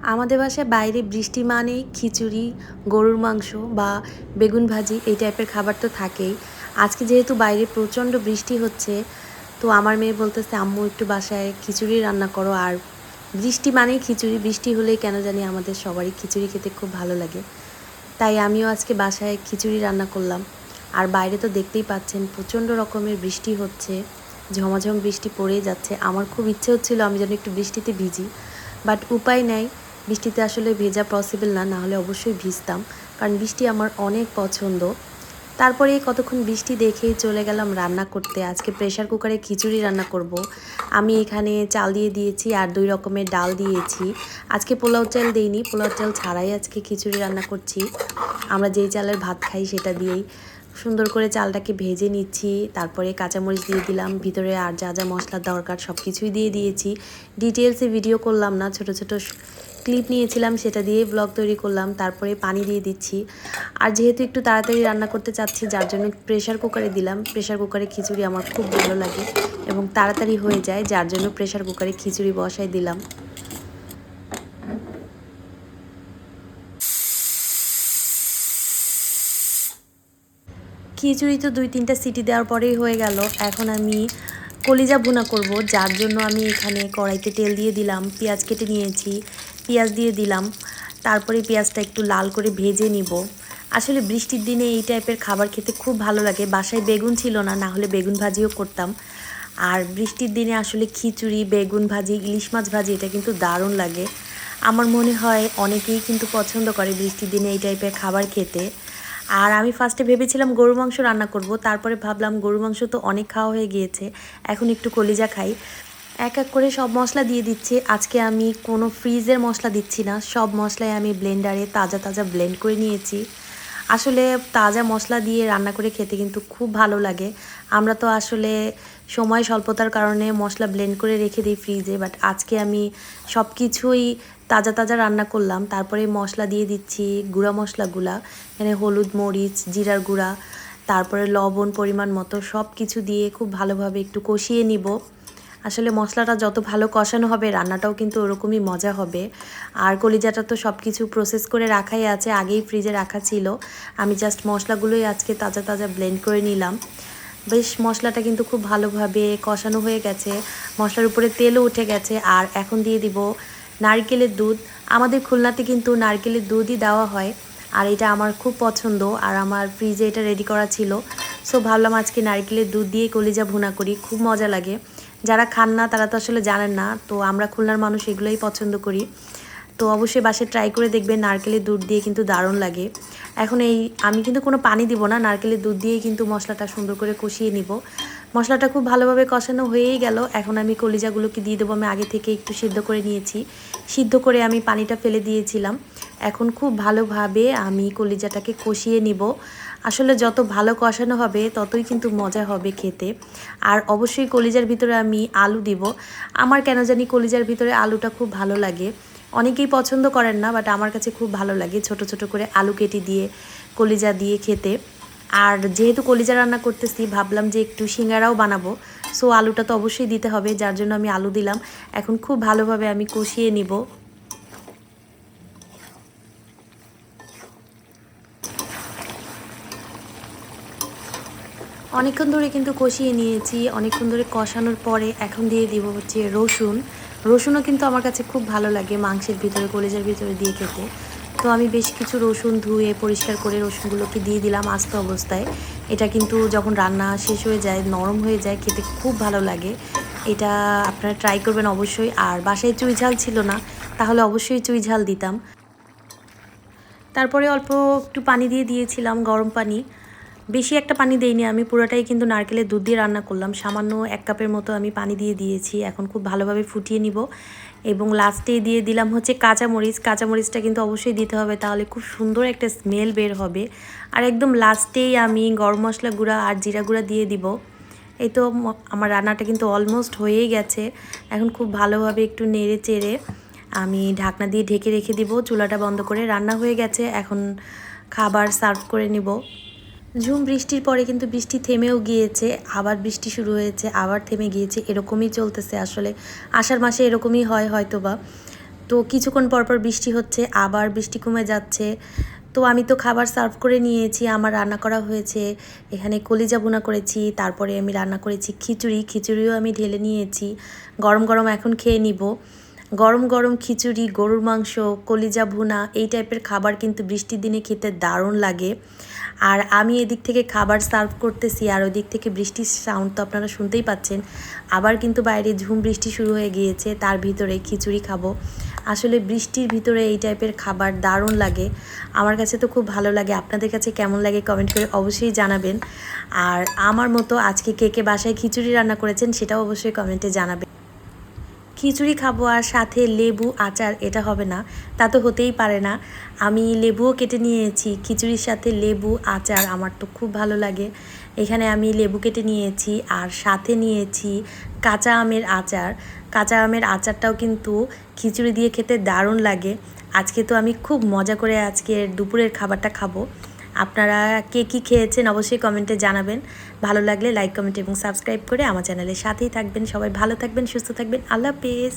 আমাদের বাসায় বাইরে বৃষ্টি মানেই খিচুড়ি, গরুর মাংস বা বেগুন ভাজি এই টাইপের খাবার তো থাকেই। আজকে যেহেতু বাইরে প্রচণ্ড বৃষ্টি হচ্ছে, তো আমার মেয়ে বলতেছে আম্মু একটু বাসায় খিচুড়ি রান্না করো। আর বৃষ্টি মানেই খিচুড়ি, বৃষ্টি হলেই কেন জানি আমাদের সবারই খিচুড়ি খেতে খুব ভালো লাগে। তাই আমিও আজকে বাসায় খিচুড়ি রান্না করলাম। আর বাইরে তো দেখতেই পাচ্ছেন প্রচণ্ড রকমের বৃষ্টি হচ্ছে, ঝমাঝম বৃষ্টি পড়েই যাচ্ছে। আমার খুব ইচ্ছে হচ্ছিল আমি যেন একটু বৃষ্টিতে ভিজি, বাট উপায় নাই, বৃষ্টিতে আসলে ভেজা পসিবল না, নাহলে অবশ্যই ভিজতাম, কারণ বৃষ্টি আমার অনেক পছন্দ। তারপরে কতক্ষণ বৃষ্টি দেখেই চলে গেলাম রান্না করতে। আজকে প্রেশার কুকারে খিচুড়ি রান্না করব। আমি এখানে চাল দিয়ে দিয়েছি আর 2 রকমের ডাল দিয়েছি। আজকে পোলাও চাল দেইনি, পোলাও চাল ছাড়াই আজকে খিচুড়ি রান্না করছি। আমরা যেই চালের ভাত খাই সেটা দিয়েই সুন্দর করে চালটাকে ভেজে নিচ্ছি। তারপরে কাঁচামরিচ দিয়ে দিলাম, ভিতরে আর যা যা মশলার দরকার সব কিছুই দিয়ে দিয়েছি। ডিটেলসে ভিডিও করলাম না, ছোট ছোট ক্লিপ নিয়েছিলাম, সেটা দিয়ে ব্লগ তৈরি করলাম। তারপরে পানি দিয়ে দিচ্ছি। আর যেহেতু একটু তাড়াতাড়ি রান্না করতে চাচ্ছি, যার জন্য প্রেশার কুকারে দিলাম। প্রেশার কুকারে খিচুড়ি আমার খুব ভালো লাগে এবং তাড়াতাড়ি হয়ে যায়, যার জন্য প্রেশার কুকারে খিচুড়ি বসাই দিলাম। খিচুড়ি তো 2-3টা সিটি দেওয়ার পরেই হয়ে গেল। এখন আমি কলিজা ভুনা করব, যার জন্য আমি এখানে কড়াইতে তেল দিয়ে দিলাম, পেঁয়াজ কেটে নিয়েছি, পেঁয়াজ দিয়ে দিলাম। তারপরে পেঁয়াজটা একটু লাল করে ভেজে নিব। আসলে বৃষ্টির দিনে এই টাইপের খাবার খেতে খুব ভালো লাগে। বাসায় বেগুন ছিল না, না হলে বেগুন ভাজিও করতাম। আর বৃষ্টির দিনে আসলে খিচুড়ি, বেগুন ভাজি, ইলিশ মাছ ভাজি এটা কিন্তু দারুণ লাগে। আমার মনে হয় অনেকেই কিন্তু পছন্দ করে বৃষ্টির দিনে এই টাইপের খাবার খেতে। আর আমি ফার্স্টে ভেবেছিলাম গরু মাংস রান্না করব, তারপরে ভাবলাম গরু মাংস তো অনেক খাওয়া হয়ে গিয়েছে, এখন একটু কলিজা খাই। এক এক করে সব মশলা দিয়ে দিচ্ছি। আজকে আমি কোনো ফ্রিজের মশলা দিচ্ছি না, সব মশলাই আমি ব্লেন্ডারে তাজা তাজা ব্লেন্ড করে নিয়েছি। আসলে তাজা মশলা দিয়ে রান্না করে খেতে কিন্তু খুব ভালো লাগে। আমরা তো আসলে সময় স্বল্পতার কারণে মশলা ব্লেন্ড করে রেখে দিই ফ্রিজে, বাট আজকে আমি সব কিছুই তাজা তাজা রান্না করলাম। তারপরে মশলা দিয়ে দিচ্ছি, গুঁড়া মশলাগুলা, এখানে হলুদ, মরিচ, জিরার গুঁড়া, তারপরে লবণ পরিমাণ মতো সব কিছু দিয়ে খুব ভালোভাবে একটু কষিয়ে নিব। আসলে মশলাটা যত ভালো কষানো হবে রান্নাটাও কিন্তু ওরকমই মজা হবে। আর কলিজাটা তো সব কিছু প্রসেস করে রাখাই আছে, আগেই ফ্রিজে রাখা ছিল। আমি জাস্ট মশলাগুলোই আজকে তাজা তাজা ব্লেন্ড করে নিলাম। বেশ মশলাটা কিন্তু খুব ভালোভাবে কষানো হয়ে গেছে, মশলার উপরে তেলও উঠে গেছে। আর এখন দিয়ে দিব নারকেলের দুধ। আমাদের খুলনাতে কিন্তু নারকেলের দুধই দেওয়া হয়, আর এটা আমার খুব পছন্দ। আর আমার ফ্রিজে এটা রেডি করা ছিল, সো ভাবলাম আজকে নারকেলের দুধ দিয়ে কলিজা ভুনা করি, খুব মজা লাগে। যারা খান না তারা তো আসলে জানেন না, তো আমরা খুলনার মানুষ এগুলোই পছন্দ করি। তো অবশ্যই বাসায় ট্রাই করে দেখবেন, নারকেলের দুধ দিয়ে কিন্তু দারুণ লাগে। এখন আমি কিন্তু কোনো পানি দিব না, নারকেলের দুধ দিয়েই কিন্তু মশলাটা সুন্দর করে কষিয়ে নিব। মশলাটা খুব ভালোভাবে কষানো হয়েই গেল। এখন আমি কলিজাগুলোকে দিয়ে দেবো। আমি আগে থেকে একটু সিদ্ধ করে নিয়েছি, সিদ্ধ করে আমি পানিটা ফেলে দিয়েছিলাম। এখন খুব ভালোভাবে আমি কলিজাটাকে কষিয়ে নিব। আসলে যত ভালো কষানো হবে ততই কিন্তু মজা হবে খেতে। আর অবশ্যই কলিজার ভিতরে আমি আলু দিব। আমার কেন জানি কলিজার ভিতরে আলুটা খুব ভালো লাগে। অনেকেই পছন্দ করেন না, বাট আমার কাছে খুব ভালো লাগে ছোট ছোট করে আলু কেটে দিয়ে কলিজা দিয়ে খেতে। আর যেহেতু কলিজা রান্না করতেছি, ভাবলাম যে একটু সিঙ্গারাও বানাবো, সো আলুটা তো অবশ্যই দিতে হবে, যার জন্য আমি আলু দিলাম। এখন খুব ভালোভাবে আমি কষিয়ে নিব। অনেকক্ষণ ধরে কিন্তু কষিয়ে নিয়েছি। অনেকক্ষণ ধরে কষানোর পরে এখন দিয়ে দিব হচ্ছে রসুন। রসুনও কিন্তু আমার কাছে খুব ভালো লাগে মাংসের ভিতরে, কলিজার ভিতরে দিয়ে খেতে। তো আমি বেশ কিছু রসুন ধুয়ে পরিষ্কার করে রসুনগুলোকে দিয়ে দিলাম আস্ত অবস্থায়। এটা কিন্তু যখন রান্না শেষ হয়ে যায়, নরম হয়ে যায়, খেতে খুব ভালো লাগে। এটা আপনারা ট্রাই করবেন অবশ্যই। আর বাসায় চুই ঝাল ছিল না, তাহলে অবশ্যই চুই ঝাল দিতাম। তারপরে অল্প একটু পানি দিয়ে দিয়েছিলাম, গরম পানি। বেশি একটা পানি দেইনি আমি, পুরোটাই কিন্তু নারকেলের দুধ দিয়ে রান্না করলাম। সামান্য 1 কাপের মতো আমি পানি দিয়ে দিয়েছি। এখন খুব ভালোভাবে ফুটিয়ে নিব এবং লাস্টে দিয়ে দিলাম হচ্ছে কাঁচামরিচ। কাঁচামরিচটা কিন্তু অবশ্যই দিতে হবে, তাহলে খুব সুন্দর একটা স্মেল বের হবে। আর একদম লাস্টেই আমি গরম মশলা গুঁড়া আর জিরা গুঁড়া দিয়ে দিব। এই তো আমার রান্নাটা কিন্তু অলমোস্ট হয়েই গেছে। এখন খুব ভালোভাবে একটু নেড়ে চেড়ে আমি ঢাকনা দিয়ে ঢেকে রেখে দিব, চুলাটা বন্ধ করে। রান্না হয়ে গেছে, এখন খাবার সার্ভ করে নিব। ঝুম বৃষ্টির পরে কিন্তু বৃষ্টি থেমেও গিয়েছে, আবার বৃষ্টি শুরু হয়েছে, আবার থেমে গিয়েছে, এরকমই চলতেছে। আসলে আষাঢ় মাসে এরকমই হয় হয়তোবা। তো কিছুক্ষণ পরপর বৃষ্টি হচ্ছে, আবার বৃষ্টি কমে যাচ্ছে। তো আমি তো খাবার সার্ভ করে নিয়েছি, আমার রান্না করা হয়েছে। এখানে কলিজা ভুনা করেছি, তারপরে আমি রান্না করেছি খিচুড়িও আমি ঢেলে নিয়েছি। গরম গরম এখন খেয়ে নিব। গরম গরম খিচুড়ি, গরুর মাংস, কলিজা ভুনা এই টাইপের খাবার কিন্তু বৃষ্টির দিনে খেতে দারুণ লাগে। আর আমি এদিক থেকে খাবার সার্ভ করতেছি, আর ওদিক থেকে বৃষ্টির সাউন্ড তো আপনারা শুনতেই পাচ্ছেন। আবার কিন্তু বাইরে ঝুম বৃষ্টি শুরু হয়ে গিয়েছে, তার ভিতরে খিচুড়ি খাবো। আসলে বৃষ্টির ভিতরে এই টাইপের খাবার দারুণ লাগে, আমার কাছে তো খুব ভালো লাগে। আপনাদের কাছে কেমন লাগে কমেন্ট করে অবশ্যই জানাবেন। আর আমার মতো আজকে কে কে বাসায় খিচুড়ি রান্না করেছেন সেটাও অবশ্যই কমেন্টে জানাবেন। খিচুড়ি খাবো আর সাথে লেবু আচার, এটা হবে না, তা তো হতেই পারে না। আমি লেবুও কেটে নিয়েছি, খিচুড়ির সাথে লেবু আচার আমার তো খুব ভালো লাগে। এখানে আমি লেবু কেটে নিয়েছি আর সাথে নিয়েছি কাঁচা আমের আচার। কাঁচা আমের আচারটাও কিন্তু খিচুড়ি দিয়ে খেতে দারুণ লাগে। আজকে তো আমি খুব মজা করে আজকে দুপুরের খাবারটা খাবো। আপনারা কে কী খেয়েছেন অবশ্যই কমেন্টে জানাবেন। ভালো লাগলে লাইক, কমেন্ট এবং সাবস্ক্রাইব করে আমার চ্যানেলের সাথেই থাকবেন। সবাই ভালো থাকবেন, সুস্থ থাকবেন। আল্লাহ হাফেজ।